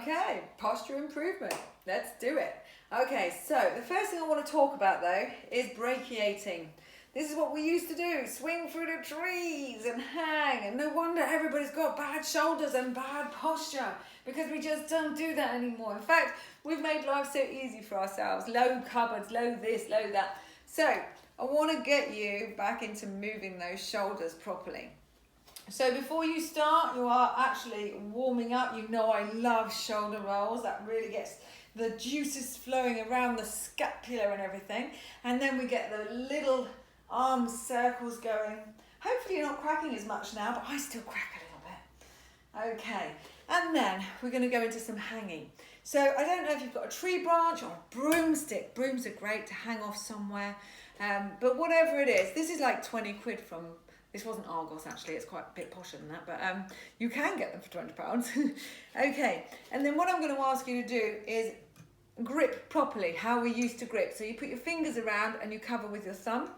Okay, posture improvement. Let's do it. Okay, so the first thing I want to talk about though is brachiating. This is what we used to do, swing through the trees and hang, and no wonder everybody's got bad shoulders and bad posture because we just don't do that anymore. In fact, we've made life so easy for ourselves, low cupboards, low this, low that. So I want to get you back into moving those shoulders properly. So before you start, you are actually warming up. You know I love shoulder rolls. That really gets the juices flowing around the scapula and everything. And then we get the little arm circles going. Hopefully you're not cracking as much now, but I still crack a little bit. Okay, and then we're going to go into some hanging. So I don't know if you've got a tree branch or a broomstick. Brooms are great to hang off somewhere. But whatever it is, this is like 20 quid from... This wasn't Argos actually, it's quite a bit posher than that, but you can get them for £20. Okay, and then what I'm going to ask you to do is grip properly, how we used to grip. So you put your fingers around and you cover with your thumb,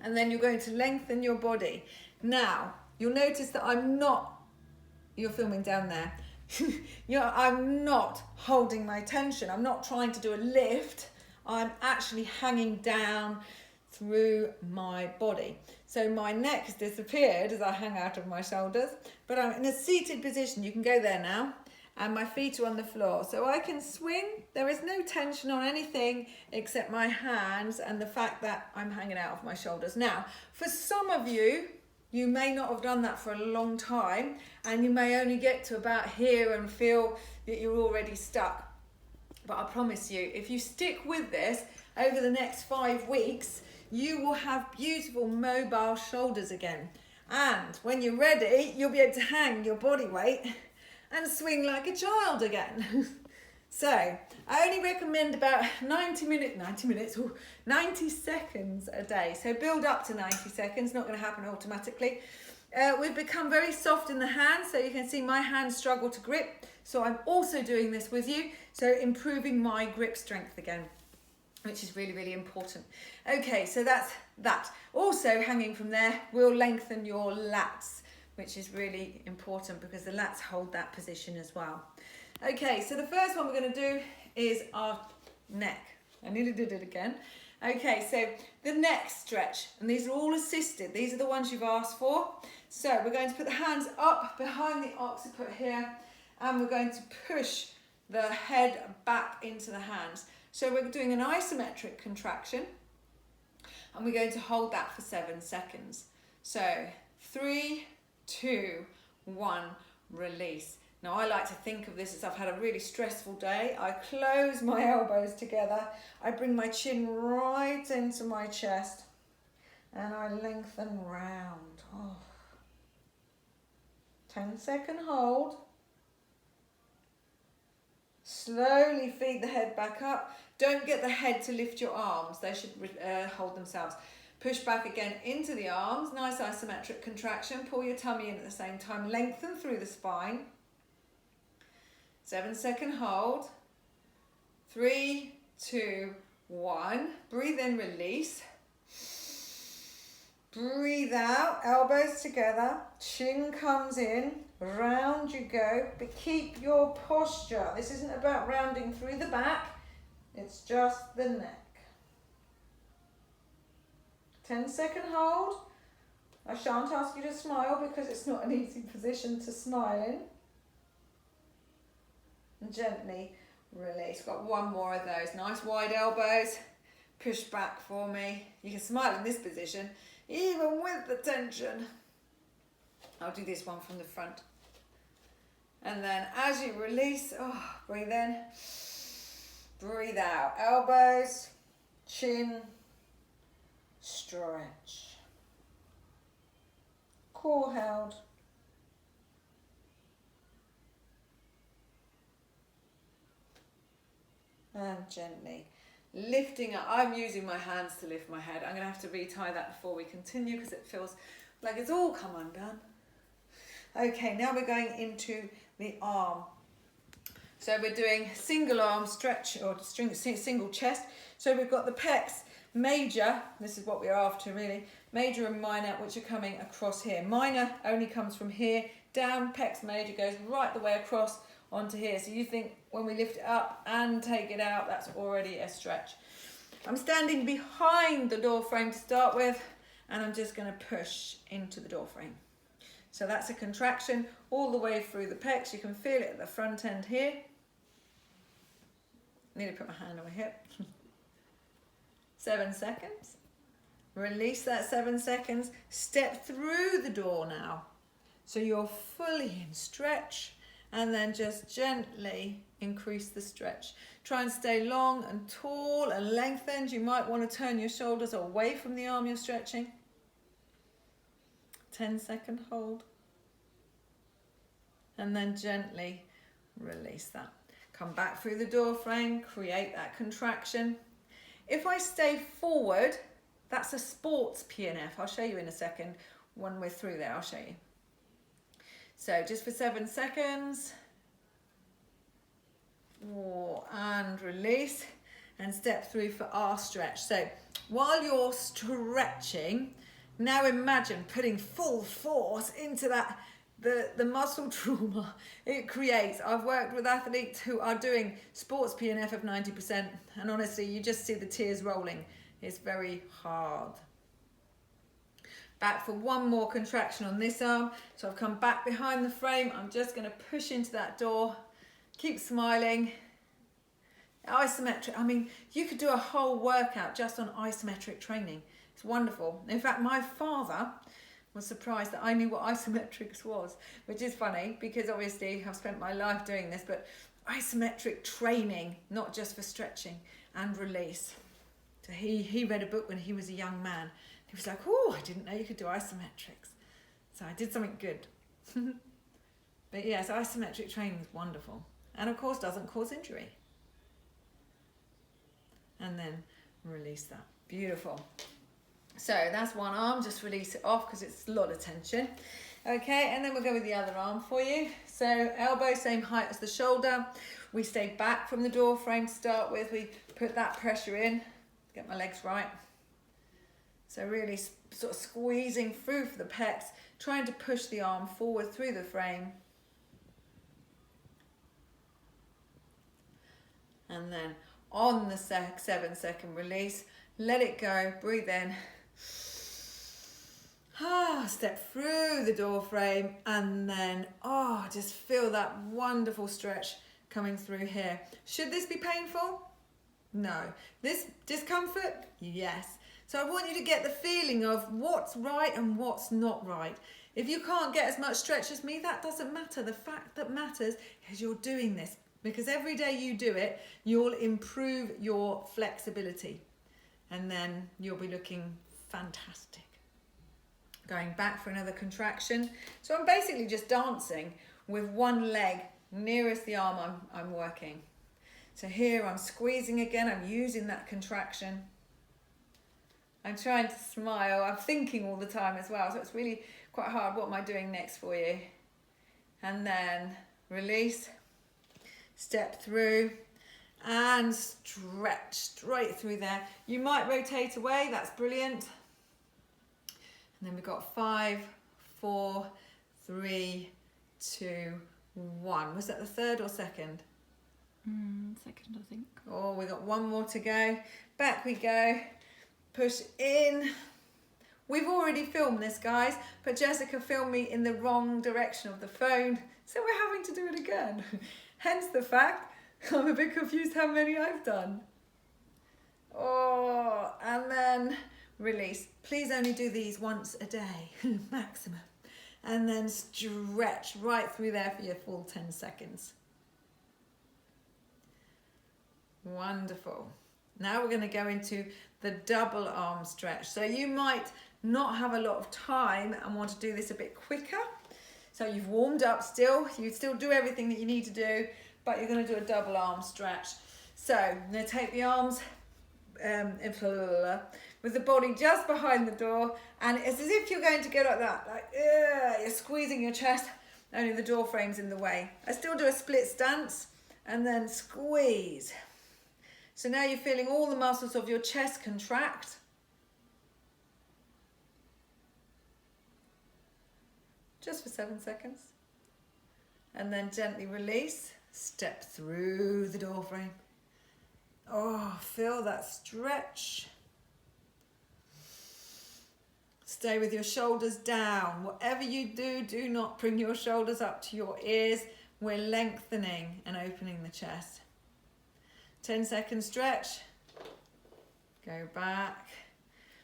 and then you're going to lengthen your body. Now, you'll notice that I'm not, you're filming down there, I'm not holding my tension, I'm not trying to do a lift, I'm actually hanging down through my body. So my neck has disappeared as I hang out of my shoulders, but I'm in a seated position. You can go there now, and my feet are on the floor. So I can swing. There is no tension on anything except my hands and the fact that I'm hanging out of my shoulders. Now, for some of you, you may not have done that for a long time, and you may only get to about here and feel that you're already stuck. But I promise you, if you stick with this over the next 5 weeks, you will have beautiful mobile shoulders again. And when you're ready, you'll be able to hang your body weight and swing like a child again. So I only recommend about 90 seconds a day. So build up to 90 seconds, not going to happen automatically. We've become very soft in the hands, so you can see my hands struggle to grip. So I'm also doing this with you, so improving my grip strength again, which is really, really important. Okay, so that's that. Also hanging from there will lengthen your lats, which is really important because the lats hold that position as well. Okay, so the first one we're going to do is our neck. I nearly did it again. Okay, so the neck stretch, and these are all assisted. These are the ones you've asked for. So we're going to put the hands up behind the occiput here, and we're going to push the head back into the hands. So we're doing an isometric contraction, and we're going to hold that for 7 seconds. So 3, 2, 1, release. Now I like to think of this as I've had a really stressful day. I close my elbows together, I bring my chin right into my chest, and I lengthen round. 10-second hold. Slowly feed the head back up. Don't get the head to lift your arms. They should hold themselves. Push back again into the arms. Nice isometric contraction. Pull your tummy in at the same time. Lengthen through the spine. 7-second hold. 3, 2, 1. Breathe in, release. Breathe out, elbows together. Chin comes in. Round you go, but keep your posture. This isn't about rounding through the back, it's just the neck. 10-second hold. I shan't ask you to smile because it's not an easy position to smile in. And gently release. Got one more of those. Nice wide elbows. Push back for me. You can smile in this position, even with the tension. I'll do this one from the front. And then as you release, breathe in, breathe out. Elbows, chin, stretch. Core held. And gently lifting up. I'm using my hands to lift my head. I'm going to have to retie that before we continue because it feels like it's all come undone. Okay, now we're going into the arm. So we're doing single arm stretch or single chest. So we've got the pecs major, this is what we're after really, major and minor, which are coming across here. Minor only comes from here down, pecs major goes right the way across onto here. So you think when we lift it up and take it out, that's already a stretch. I'm standing behind the door frame to start with, and I'm just going to push into the door frame. So that's a contraction all the way through the pecs. You can feel it at the front end here. Need to put my hand on my hip. 7 seconds. Release that 7 seconds. Step through the door now. So you're fully in stretch, and then just gently increase the stretch. Try and stay long and tall and lengthened. You might want to turn your shoulders away from the arm you're stretching. 10-second hold. And then gently release that. Come back through the door frame, create that contraction. If I stay forward, that's a sports PNF. I'll show you in a second. When we're through there, I'll show you. So just for 7 seconds. And release, and step through for our stretch. So while you're stretching, now imagine putting full force into that, the muscle trauma it creates. I've worked with athletes who are doing sports PNF of 90%, and honestly, you just see the tears rolling. It's very hard. Back for one more contraction on this arm. So I've come back behind the frame. I'm just going to push into that door. Keep smiling. Isometric. I mean, you could do a whole workout just on isometric training. It's wonderful. In fact, my father was surprised that I knew what isometrics was, which is funny because obviously I've spent my life doing this, but isometric training, not just for stretching and release. So he read a book when he was a young man. He was like, oh, I didn't know you could do isometrics. So I did something good. But yes, isometric training is wonderful. And of course doesn't cause injury. And then release that. Beautiful. So that's one arm, just release it off because it's a lot of tension. Okay, and then we'll go with the other arm for you. So elbow, same height as the shoulder. We stay back from the door frame to start with. We put that pressure in, get my legs right. So really sort of squeezing through for the pecs, trying to push the arm forward through the frame. And then on the 7 second release, let it go, breathe in. Step through the door frame, and then, just feel that wonderful stretch coming through here. Should this be painful? No. This discomfort? Yes. So I want you to get the feeling of what's right and what's not right. If you can't get as much stretch as me, that doesn't matter. The fact that matters is you're doing this, because every day you do it, you'll improve your flexibility, and then you'll be looking fantastic. Going back for another contraction. So I'm basically just dancing with one leg nearest the arm I'm working. So here I'm squeezing again, I'm using that contraction. I'm trying to smile, I'm thinking all the time as well, so it's really quite hard. What am I doing next for you? And then release, step through, and stretch straight through there. You might rotate away, that's brilliant. And then we've got 5, 4, 3, 2, 1. Was that the third or second? Second, I think. Oh, we got one more to go. Back we go. Push in. We've already filmed this, guys, but Jessica filmed me in the wrong direction of the phone, so we're having to do it again. Hence the fact I'm a bit confused how many I've done. Oh, and then release. Please only do these once a day, maximum. And then stretch right through there for your full 10 seconds. Wonderful. Now we're going to go into the double arm stretch. So you might not have a lot of time and want to do this a bit quicker. So you've warmed up still, you still do everything that you need to do, but you're going to do a double arm stretch. So I'm going to take the arms with the body just behind the door, and it's as if you're going to go like that, like you're squeezing your chest, only the door frame's in the way. I still do a split stance and then squeeze. So now you're feeling all the muscles of your chest contract. Just for 7 seconds. And then gently release Step through the door frame. Oh, feel that stretch. Stay with your shoulders down. Whatever you do, do not bring your shoulders up to your ears. We're lengthening and opening the chest. 10-second stretch. Go back.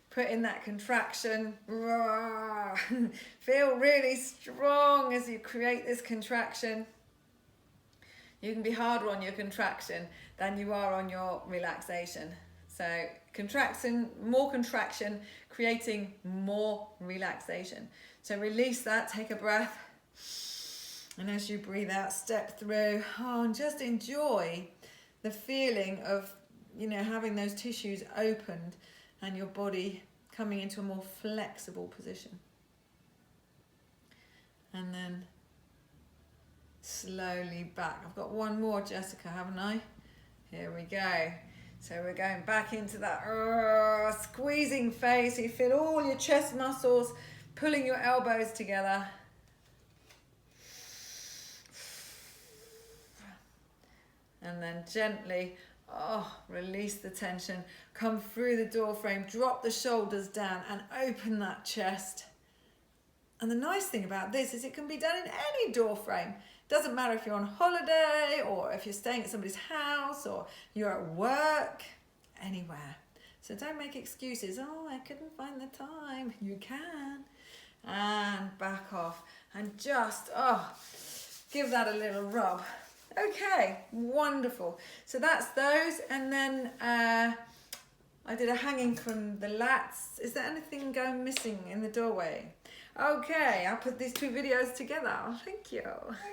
Put in that contraction. Feel really strong as you create this contraction. You can be harder on your contraction than you are on your relaxation. So contraction, more contraction, creating more relaxation. So release that, take a breath. And as you breathe out, step through. Oh, and just enjoy the feeling of, you know, having those tissues opened and your body coming into a more flexible position. And then slowly back. I've got one more, Jessica, haven't I? Here we go. So we're going back into that squeezing phase. So you feel all your chest muscles pulling your elbows together. And then gently, release the tension. Come through the door frame, drop the shoulders down and open that chest. And the nice thing about this is it can be done in any door frame. Doesn't matter if you're on holiday or if you're staying at somebody's house or you're at work, anywhere. So don't make excuses. Oh, I couldn't find the time. You can. And back off. And just, give that a little rub. Okay, wonderful. So that's those. And then I did a hanging from the lats. Is there anything going missing in the doorway? Okay, I'll put these two videos together. Thank you.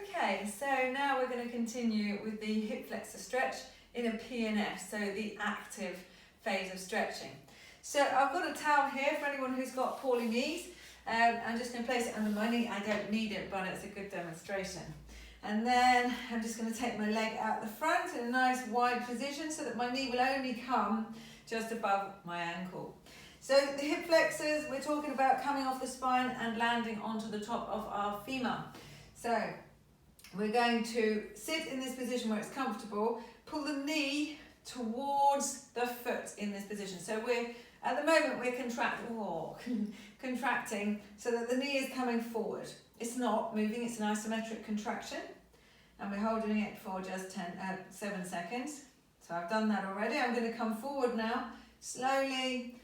Okay, so now we're going to continue with the hip flexor stretch in a PNF, so the active phase of stretching. So I've got a towel here for anyone who's got poorly knees. I'm just going to place it under my knee. I don't need it, but it's a good demonstration. And then I'm just going to take my leg out the front in a nice wide position so that my knee will only come just above my ankle. So the hip flexors, we're talking about coming off the spine and landing onto the top of our femur. So we're going to sit in this position where it's comfortable, pull the knee towards the foot in this position. So at the moment we're contracting so that the knee is coming forward. It's not moving, it's an isometric contraction. And we're holding it for just 7 seconds. So I've done that already. I'm going to come forward now, slowly,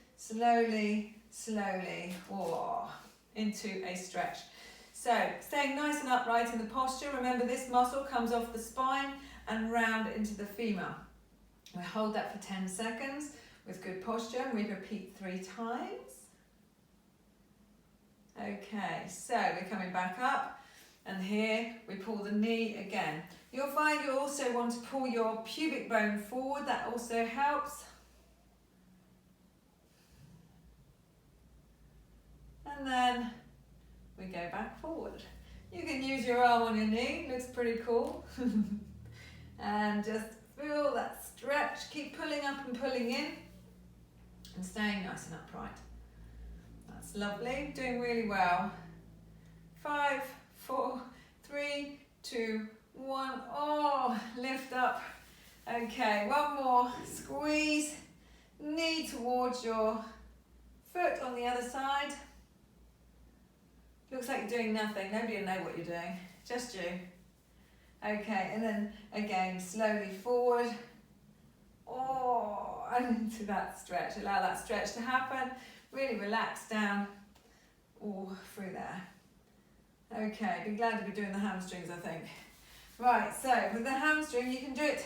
into a stretch. So staying nice and upright in the posture. Remember, this muscle comes off the spine and round into the femur. We hold that for 10 seconds with good posture, and we repeat 3 times. Okay, so we're coming back up, and here we pull the knee again. You'll find you also want to pull your pubic bone forward. That also helps. And then we go back forward. You can use your arm on your knee, looks pretty cool. And just feel that stretch, keep pulling up and pulling in and staying nice and upright. That's lovely, doing really well. 5, 4, 3, 2, 1. Lift up. Okay, one more, squeeze, knee towards your foot on the other side. Looks like you're doing nothing. Nobody will know what you're doing. Just you. Okay, and then again, slowly forward. And into that stretch. Allow that stretch to happen. Really relax down through there. Okay, be glad to be doing the hamstrings, I think. Right, so with the hamstring, you can do it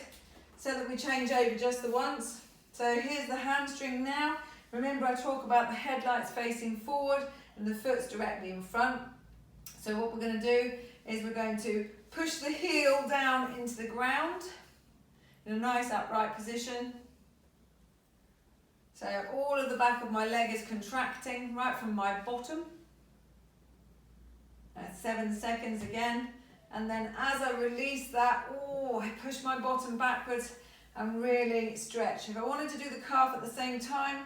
so that we change over just the once. So here's the hamstring now. Remember, I talk about the headlights facing forward and the foot's directly in front. So what we're going to do is we're going to push the heel down into the ground in a nice upright position. So all of the back of my leg is contracting right from my bottom. 7 seconds again. And then as I release that, I push my bottom backwards and really stretch. If I wanted to do the calf at the same time,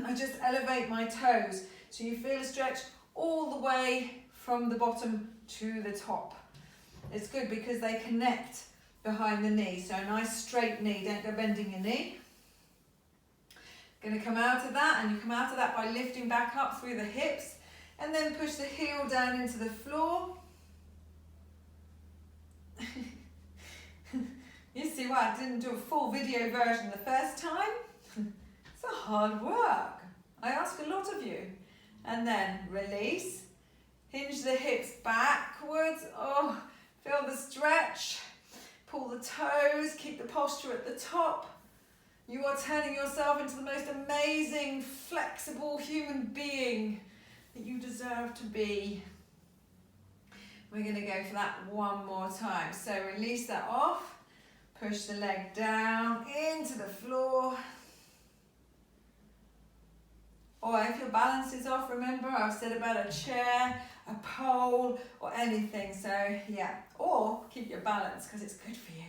I just elevate my toes. So you feel a stretch all the way from the bottom to the top. It's good because they connect behind the knee. So a nice straight knee, don't go bending your knee. Going to come out of that, and you come out of that by lifting back up through the hips, and then push the heel down into the floor. You see why I didn't do a full video version the first time? It's a hard work. I ask a lot of you. And then release. Hinge the hips backwards. Oh, feel the stretch. Pull the toes. Keep the posture at the top. You are turning yourself into the most amazing, flexible human being that you deserve to be. We're going to go for that one more time. So release that off. Push the leg down into the floor. Or if your balance is off, remember I've said about a chair, a pole, or anything. So yeah, or keep your balance because it's good for you.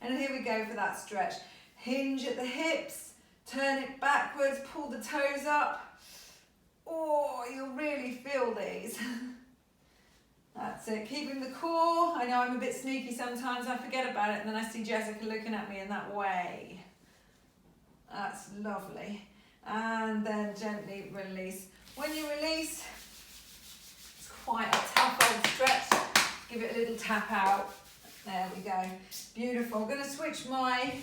And here we go for that stretch. Hinge at the hips, turn it backwards, pull the toes up. Oh, you'll really feel these. That's it, keeping the core. I know I'm a bit sneaky sometimes, I forget about it, and then I see Jessica looking at me in that way. That's lovely. And then gently release. When you release, it's quite a tough old stretch. Give it a little tap out. There we go. Beautiful. I'm going to switch my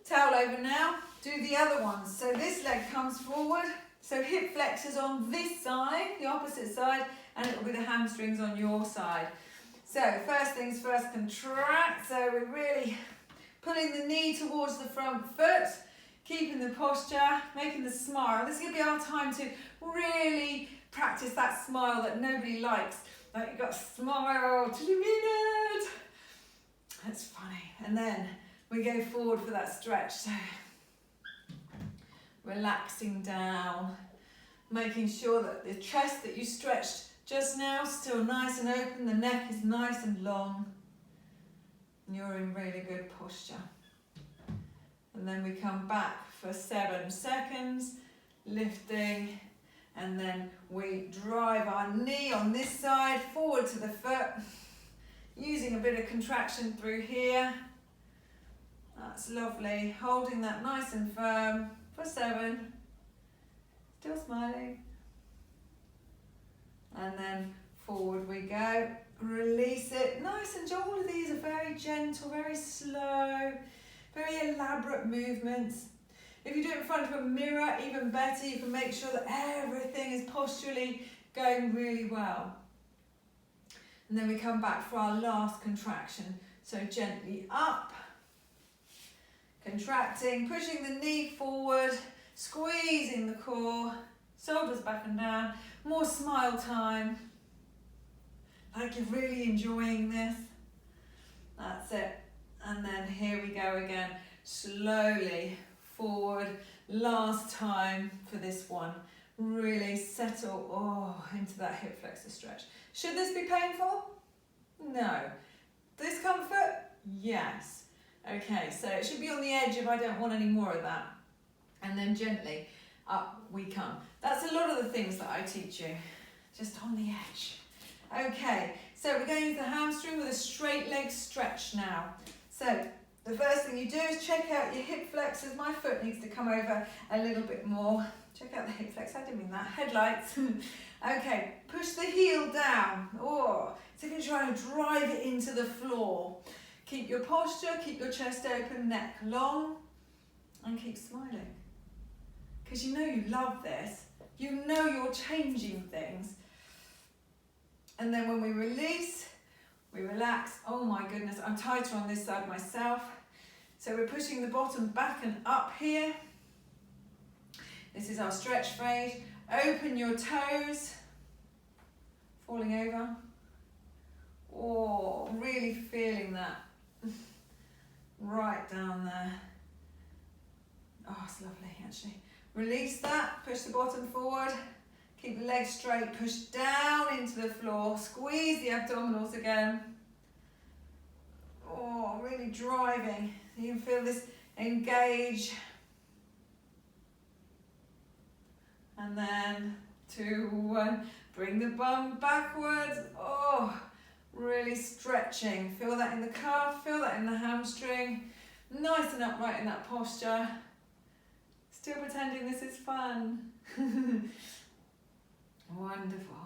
towel over now. Do the other ones. So this leg comes forward. So hip flexors on this side, the opposite side, and it'll be the hamstrings on your side. So first things first, contract. So we're really pulling the knee towards the front foot, keeping the posture, making the smile. This is going to be our time to really practice that smile that nobody likes. Like you've got to smile till you mean it. That's funny. And then we go forward for that stretch. So relaxing down, making sure that the chest that you stretched just now is still nice and open, the neck is nice and long, and you're in really good posture. And then we come back for 7 seconds, lifting, and then we drive our knee on this side forward to the foot, using a bit of contraction through here. That's lovely, holding that nice and firm for 7, still smiling. And then forward we go, release it, nice and gentle. All of these are very gentle, very slow, very elaborate movements. If you do it in front of a mirror, even better, you can make sure that everything is posturally going really well. And then we come back for our last contraction. So gently up, contracting, pushing the knee forward, squeezing the core, shoulders back and down, more smile time, like you're really enjoying this. That's it. And then here we go again, slowly forward, last time for this one. Really settle into that hip flexor stretch. Should this be painful? No. Discomfort? Yes. Okay, so it should be on the edge if I don't want any more of that. And then gently up we come. That's a lot of the things that I teach you, just on the edge. Okay, so we're going into the hamstring with a straight leg stretch now. So the first thing you do is check out your hip flexors. My foot needs to come over a little bit more. Check out the hip flex, I didn't mean that. Headlights. Okay, push the heel down. So if you're trying to drive it into the floor. Keep your posture, keep your chest open, neck long, and keep smiling. Because you know you love this. You know you're changing things. And then when we release, we relax. Oh my goodness, I'm tighter on this side myself. So we're pushing the bottom back and up here. This is our stretch phase. Open your toes. Falling over. Oh, really feeling that. Right down there. Oh, it's lovely actually. Release that, push the bottom forward. Keep the legs straight, push down into the floor. Squeeze the abdominals again. Oh, really driving. You can feel this engage. And then 2, 1, bring the bum backwards. Oh, Really stretching. Feel that in the calf, feel that in the hamstring. Nice and upright in that posture. Still pretending this is fun. Wonderful.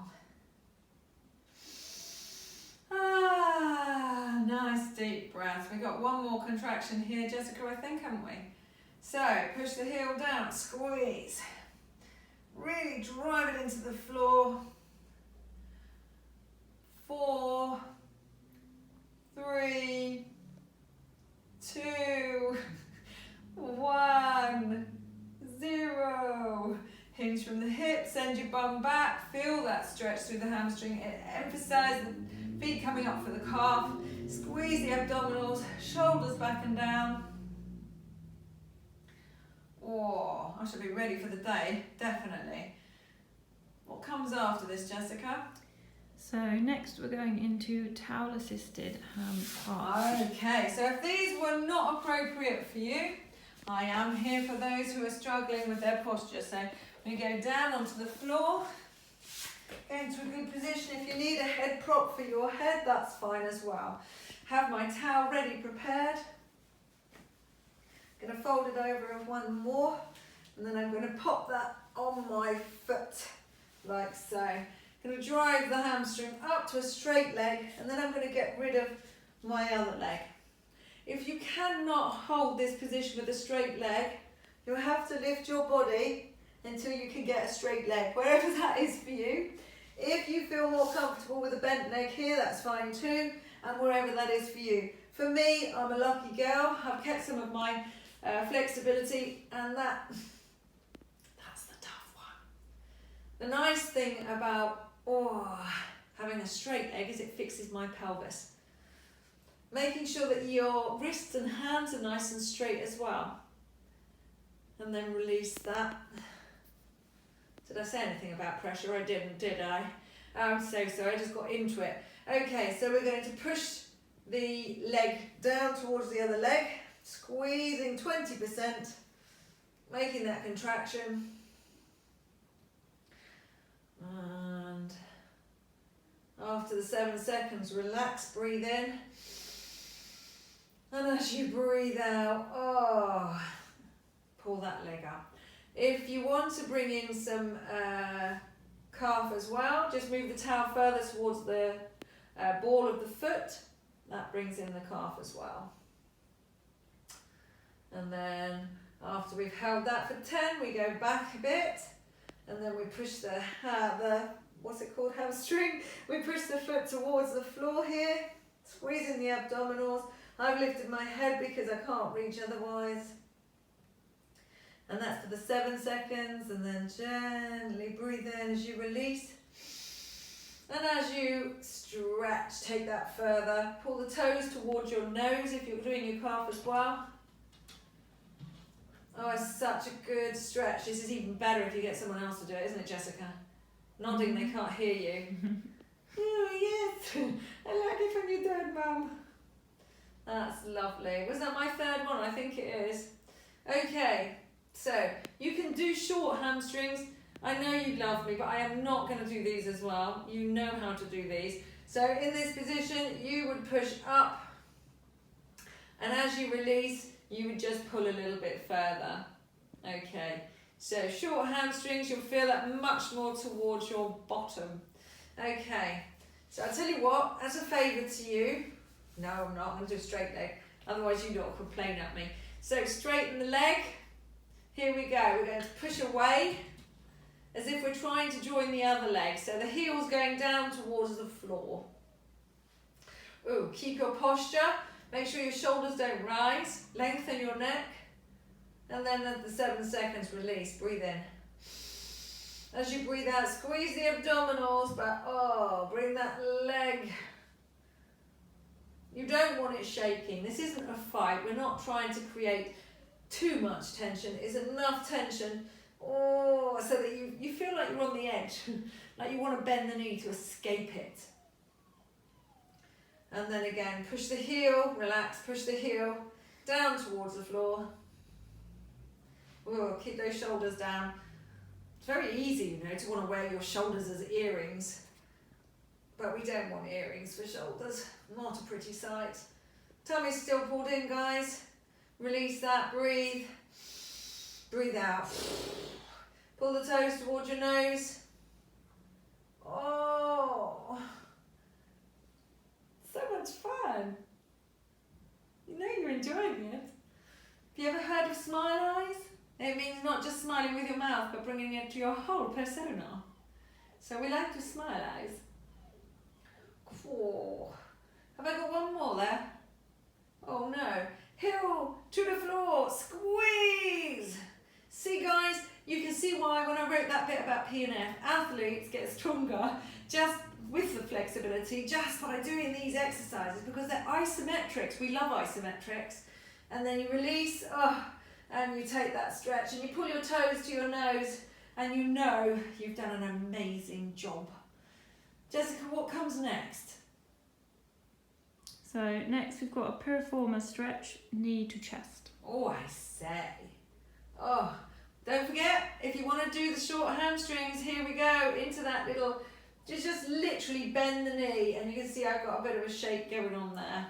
Ah, nice deep breath. We got one more contraction here, Jessica, I think, haven't we? So, push the heel down, squeeze. Really drive it into the floor. 4, 3, 2, 1, 0. Hinge from the hips, send your bum back. Feel that stretch through the hamstring. Emphasize the feet coming up for the calf. Squeeze the abdominals, shoulders back and down. Oh, I should be ready for the day, definitely. What comes after this, Jessica? So next we're going into towel assisted hand pass. Okay, so if these were not appropriate for you, I am here for those who are struggling with their posture. So we go down onto the floor, go into a good position. If you need a head prop for your head, that's fine as well. Have my towel ready, prepared. I'm going to fold it over one more, and then I'm going to pop that on my foot, like so. I'm going to drive the hamstring up to a straight leg, and then I'm going to get rid of my other leg. If you cannot hold this position with a straight leg, you'll have to lift your body until you can get a straight leg, wherever that is for you. If you feel more comfortable with a bent leg here, that's fine too, and wherever that is for you. For me, I'm a lucky girl. I've kept some of my flexibility, and that's the tough one. The nice thing about having a straight leg is it fixes my pelvis. Making sure that your wrists and hands are nice and straight as well. And then release that. Did I say anything about pressure? I didn't, did I? I'm so sorry, I just got into it. Okay, so we're going to push the leg down towards the other leg, squeezing 20%, making that contraction. And after the 7 seconds, relax, breathe in. And as you breathe out, pull that leg up. If you want to bring in some calf as well, just move the towel further towards the ball of the foot. That brings in the calf as well. And then after we've held that for 10, we go back a bit, and then we push the hamstring. We push the foot towards the floor here, squeezing the abdominals. I've lifted my head because I can't reach otherwise. And that's for the 7 seconds, and then gently breathe in as you release. And as you stretch, take that further. Pull the toes towards your nose if you're doing your calf as well. Oh, it's such a good stretch. This is even better if you get someone else to do it, isn't it, Jessica? Nodding, they can't hear you. Oh, yes. I like it when you do it, Mum. That's lovely. Was that my third one? I think it is. Okay, so you can do short hamstrings. I know you love me, but I am not going to do these as well. You know how to do these. So in this position, you would push up, and as you release, you would just pull a little bit further. Okay, so short hamstrings, you'll feel that much more towards your bottom. Okay, so I'll tell you what, as a favour to you, no, I'm not, I'm going to do a straight leg, otherwise you don't complain at me. So straighten the leg, here we go, we're going to push away, as if we're trying to join the other leg, so the heel's going down towards the floor. Ooh, keep your posture, make sure your shoulders don't rise, lengthen your neck, and then at the 7 seconds release, breathe in. As you breathe out, squeeze the abdominals, but bring that leg. You don't want it shaking. This isn't a fight. We're not trying to create too much tension. It's enough tension so that you feel like you're on the edge, like you want to bend the knee to escape it. And then again, push the heel, relax, push the heel down towards the floor. Ooh, keep those shoulders down. It's very easy, to want to wear your shoulders as earrings. but we don't want earrings for shoulders. Not a pretty sight. Tummy's still pulled in, guys. Release that, breathe. Breathe out. Pull the toes towards your nose. Oh, so much fun. You know you're enjoying it. Have you ever heard of smile eyes? It means not just smiling with your mouth, but bringing it to your whole persona. So we like to smile eyes. Cool. Have I got one more there? Oh no. Heel to the floor, squeeze. See guys, you can see why when I wrote that bit about PNF, athletes get stronger just with the flexibility, just by doing these exercises, because they're isometrics. We love isometrics. And then you release, and you take that stretch and you pull your toes to your nose and you know you've done an amazing job. Jessica, what comes next? So next we've got a piriformis stretch, knee to chest. Oh, I say. Oh, don't forget, if you want to do the short hamstrings, here we go, into that little, just literally bend the knee, and you can see I've got a bit of a shake going on there.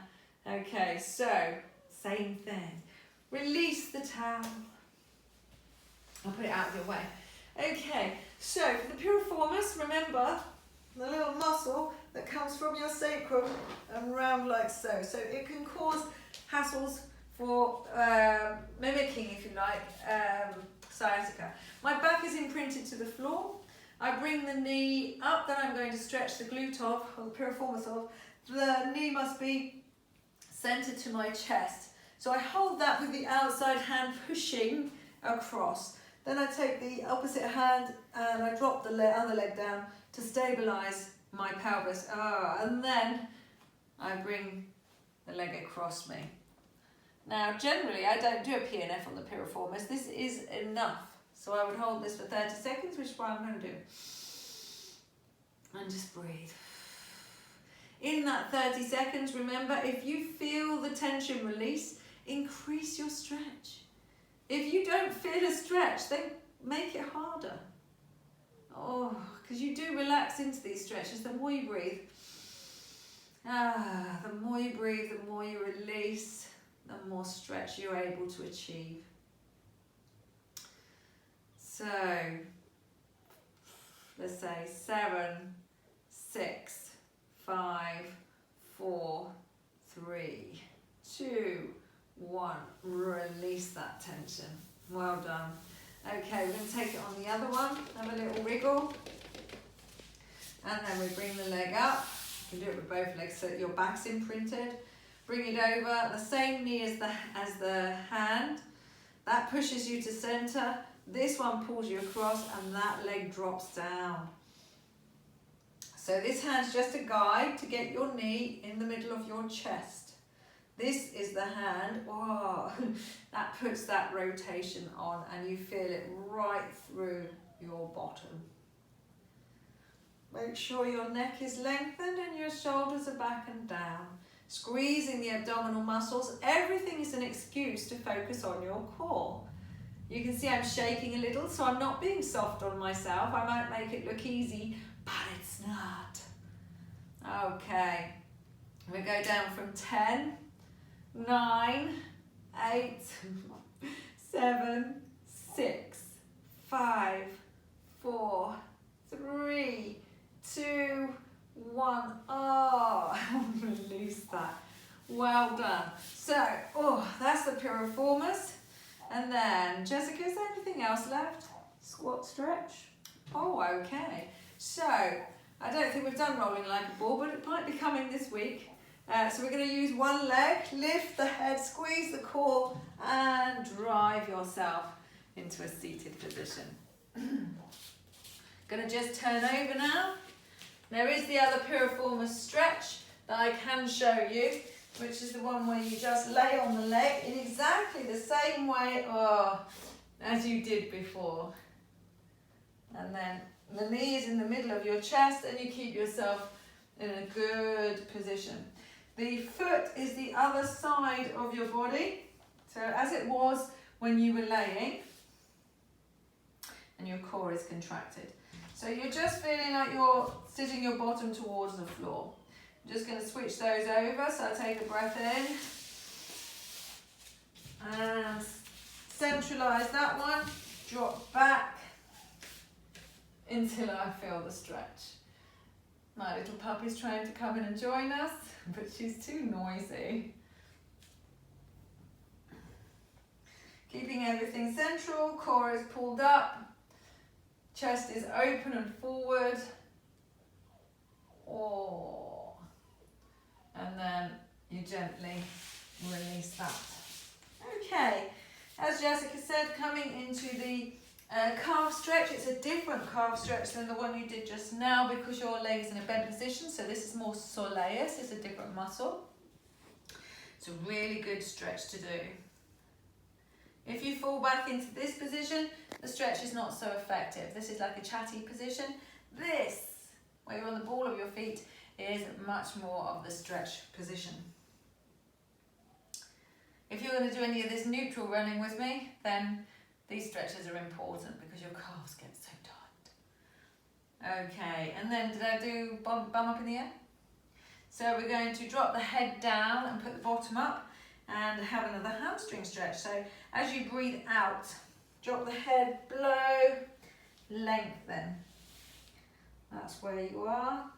Okay, so, same thing. Release the towel. I'll put it out of your way. Okay, so for the piriformis, remember, the little muscle that comes from your sacrum and round like so. So it can cause hassles for mimicking, if you like, sciatica. My back is imprinted to the floor. I bring the knee up, then I'm going to stretch the glute off, or the piriformis off. The knee must be centered to my chest. So I hold that with the outside hand pushing across. Then I take the opposite hand and I drop the other leg down to stabilize my pelvis. And then I bring the leg across me. Now, generally, I don't do a PNF on the piriformis. This is enough. So I would hold this for 30 seconds, which is what I'm going to do. And just breathe. In that 30 seconds, remember, if you feel the tension release, increase your stretch. If you don't feel a stretch, then make it harder. Oh, because you do relax into these stretches the more you breathe. The more you breathe, the more you release, the more stretch you're able to achieve. So, let's say 7, 6, 5, 4, 3, 2, 1. Release that tension. Well done. Okay, we're going to take it on the other one. Have a little wriggle. And then we bring the leg up. You can do it with both legs so that your back's imprinted. Bring it over. The same knee as the hand. That pushes you to center. This one pulls you across and that leg drops down. So this hand's just a guide to get your knee in the middle of your chest. This is the hand, that puts that rotation on and you feel it right through your bottom. Make sure your neck is lengthened and your shoulders are back and down. Squeezing the abdominal muscles. Everything is an excuse to focus on your core. You can see I'm shaking a little, so I'm not being soft on myself. I might make it look easy, but it's not. Okay, we go down from 10, 9, 8, 7, 6, 5, 4, 3, 2, 1. Release that. Well done. So, that's the piriformis. And then, Jessica, is there anything else left? Squat stretch. Oh, okay. So, I don't think we've done rolling like a ball, but it might be coming this week. So we're going to use one leg, lift the head, squeeze the core, and drive yourself into a seated position. Going to just turn over now. There is the other piriformis stretch that I can show you, which is the one where you just lay on the leg in exactly the same way as you did before. And then the knee is in the middle of your chest and you keep yourself in a good position. The foot is the other side of your body, so as it was when you were laying, and your core is contracted. So you're just feeling like you're sitting your bottom towards the floor. I'm just going to switch those over. So I take a breath in and centralize that one, drop back until I feel the stretch. My little puppy's trying to come in and join us, but she's too noisy. Keeping everything central, core is pulled up, chest is open and forward. Oh. And then you gently release that. Okay, as Jessica said, coming into the calf stretch. It's a different calf stretch than the one you did just now because your leg's in a bent position, so this is more soleus, it's a different muscle. It's a really good stretch to do. If you fall back into this position, the stretch is not so effective. This is like a chatty position. This, where you're on the ball of your feet, is much more of the stretch position. If you're going to do any of this neutral running with me, then these stretches are important because your calves get so tight. Okay, and then did I do bum up in the air? So we're going to drop the head down and put the bottom up and have another hamstring stretch. So as you breathe out, drop the head below, lengthen. That's where you are.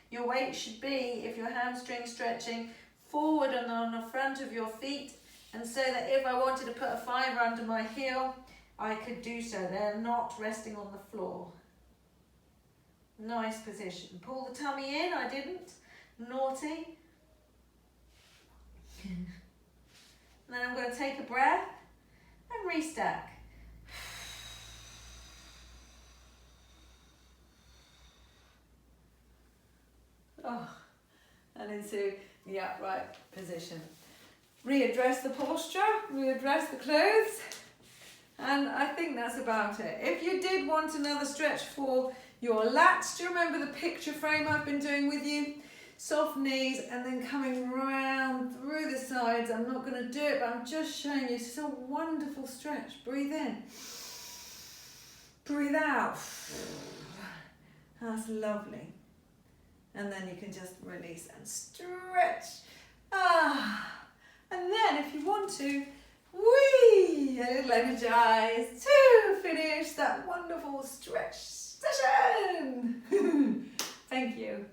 Your weight should be, if you're hamstring stretching, forward and on the front of your feet, and so that if I wanted to put a fiver under my heel, I could do so. They're not resting on the floor. Nice position. Pull the tummy in, I didn't. Naughty. And then I'm going to take a breath and restack. Oh, and into the upright position. Readdress the posture, readdress the clothes, and I think that's about it. If you did want another stretch for your lats, do you remember the picture frame I've been doing with you? Soft knees and then coming round through the sides. I'm not going to do it, but I'm just showing you. It's a wonderful stretch. Breathe in. Breathe out. That's lovely. And then you can just release and stretch. And then if you want to, whee, a little energize to finish that wonderful stretch session. Thank you.